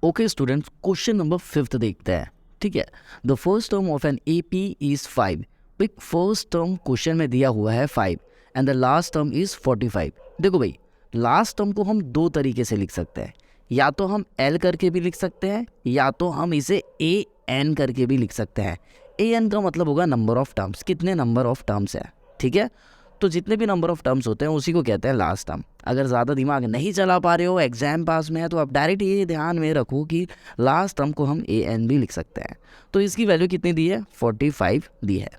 Okay students, question number 5 देखते हैं। ठीक है, the first term of an AP is 5। First term question में दिया हुआ है 5 and the last term is 45। देखो भाई, लास्ट टर्म को हम दो तरीके से लिख सकते हैं, या तो हम एल करके भी लिख सकते हैं या तो हम इसे ए एन करके भी लिख सकते हैं। ए एन का मतलब होगा नंबर ऑफ टर्म्स, कितने नंबर ऑफ टर्म्स है। ठीक है, तो जितने भी नंबर ऑफ टर्म्स होते हैं उसी को कहते हैं लास्ट टर्म। अगर ज़्यादा दिमाग नहीं चला पा रहे हो, एग्जाम पास में है, तो आप डायरेक्ट ये ध्यान में रखो कि लास्ट टर्म को हम ए एन भी लिख सकते हैं। तो इसकी वैल्यू कितनी दी है? 45 दी है।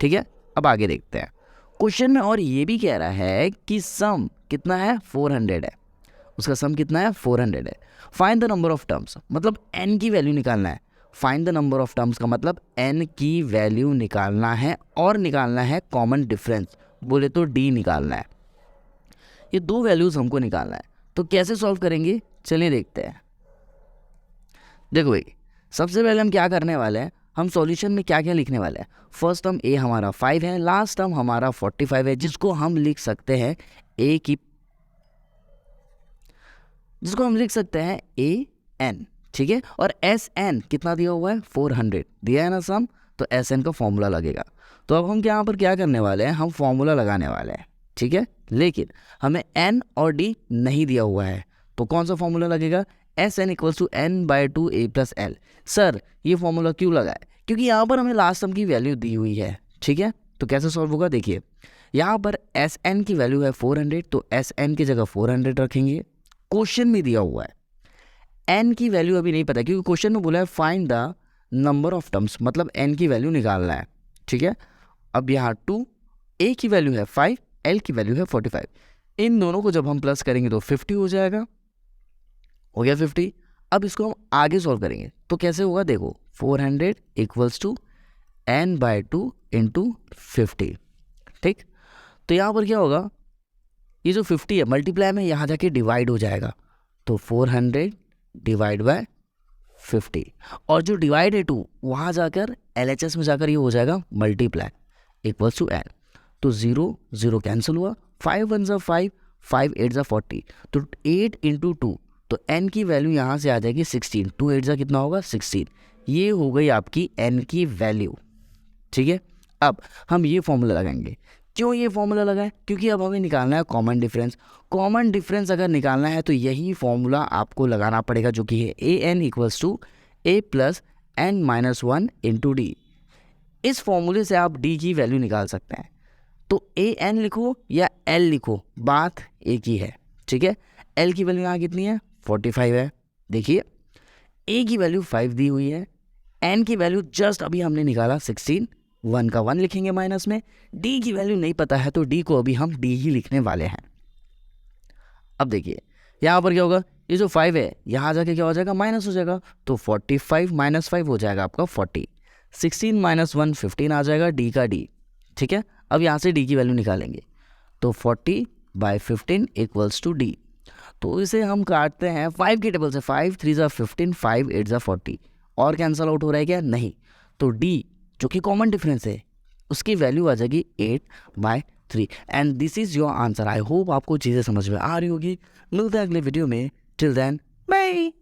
ठीक है, अब आगे देखते हैं क्वेश्चन में। और ये भी कह रहा है कि सम कितना है? 400 है। उसका सम कितना है? 400 है। Find the number of terms, मतलब एन की वैल्यू निकालना है। Find the number of terms का मतलब एन की वैल्यू निकालना है और निकालना है कॉमन डिफरेंस, बोले तो डी निकालना है। ये दो वैल्यूज हमको निकालना है, तो कैसे सॉल्व करेंगे चलिए देखते हैं। देखो भाई, सबसे पहले हम क्या करने वाले हैं, हम सॉल्यूशन में क्या क्या लिखने वाले हैं। फर्स्ट टर्म ए हमारा 5 है, लास्ट टर्म हमारा 45 है, जिसको हम लिख सकते हैं ए एन। ठीक है, और एस एन कितना दिया हुआ है? 400 दिया है ना सम, तो एस एन का फॉर्मूला लगेगा। तो अब हम यहाँ पर क्या करने वाले हैं, हम फॉर्मूला लगाने वाले हैं। ठीक है, लेकिन हमें एन और डी नहीं दिया हुआ है, तो कौन सा फॉर्मूला लगेगा? S N equals to N by 2 A plus L. Sir ये फॉर्मूला क्यों लगा है? क्योंकि यहाँ पर हमें लास्ट टर्म की वैल्यू दी हुई है। ठीक है, तो कैसे सॉल्व होगा देखिए, यहाँ पर एस एन की वैल्यू है 400, तो एस एन की जगह 400 रखेंगे। क्वेश्चन में दिया हुआ है, एन की वैल्यू अभी नहीं पता, क्योंकि क्वेश्चन में बोला है find the number of terms, मतलब एन की वैल्यू निकालना है। ठीक है, अब यहाँ 2, ए की वैल्यू है 5, एल की वैल्यू है 45। इन दोनों को जब हम प्लस करेंगे तो 50 हो जाएगा। हो गया 50। अब इसको हम आगे सॉल्व करेंगे तो कैसे होगा देखो, 400 equals to N by 2 into 50। ठीक, तो यहाँ पर क्या होगा, ये जो 50 है मल्टीप्लाई में यहाँ जाके डिवाइड हो जाएगा, तो 400 डिवाइड बाय 50, और जो डिवाइड है 2 वहाँ जाकर LHS में जाकर ये हो जाएगा मल्टीप्लाई, इक्वल्स टू एन। तो 0 0 कैंसिल हुआ, 5 1 ज़ा 5, 5 8 ज़ा 40, तो 8 इंटू 2, तो n की वैल्यू यहाँ से आ जाएगी 16, 2 8 ज़ा कितना होगा? 16। ये हो गई आपकी n की वैल्यू। ठीक है, अब हम ये फॉर्मूला लगाएंगे। क्यों ये फॉर्मूला लगाएं? क्योंकि अब हमें निकालना है कॉमन डिफरेंस। कॉमन डिफरेंस अगर निकालना है तो यही फॉर्मूला आपको लगाना पड़ेगा, जो कि है A N equals to A plus N minus 1 into D. इस फॉर्मूले से आप डी की वैल्यू निकाल सकते हैं। तो ए एन लिखो या एल लिखो, बात एक ही है। ठीक है, एल की वैल्यू यहाँ कितनी है? 45 है। देखिए, ए की वैल्यू 5 दी हुई है, एन की वैल्यू जस्ट अभी हमने निकाला 16, 1 का 1 लिखेंगे माइनस में। डी की वैल्यू नहीं पता है, तो डी को अभी हम डी ही लिखने वाले हैं। अब देखिए यहाँ पर क्या होगा, ये जो 5 है यहाँ जाके क्या हो जाएगा? माइनस हो जाएगा, तो 45 माइनस 5 हो जाएगा आपका 40। 16 माइनस 1 15 आ जाएगा डी का डी। ठीक है, अब यहाँ से डी की वैल्यू निकालेंगे, तो 40 बाई 15 इक्वल्स टू डी। तो इसे हम काटते हैं 5 की टेबल से, 5 3 ज़ा 15, 5 8 ज़ा 40, और कैंसल आउट हो रहा है क्या? नहीं। तो डी जो कि कॉमन डिफरेंस है उसकी वैल्यू आ जाएगी 8/3। And this is your answer. I hope आपको चीज़ें समझ में आ रही होगी। मिलते हैं अगले वीडियो में। Till then bye.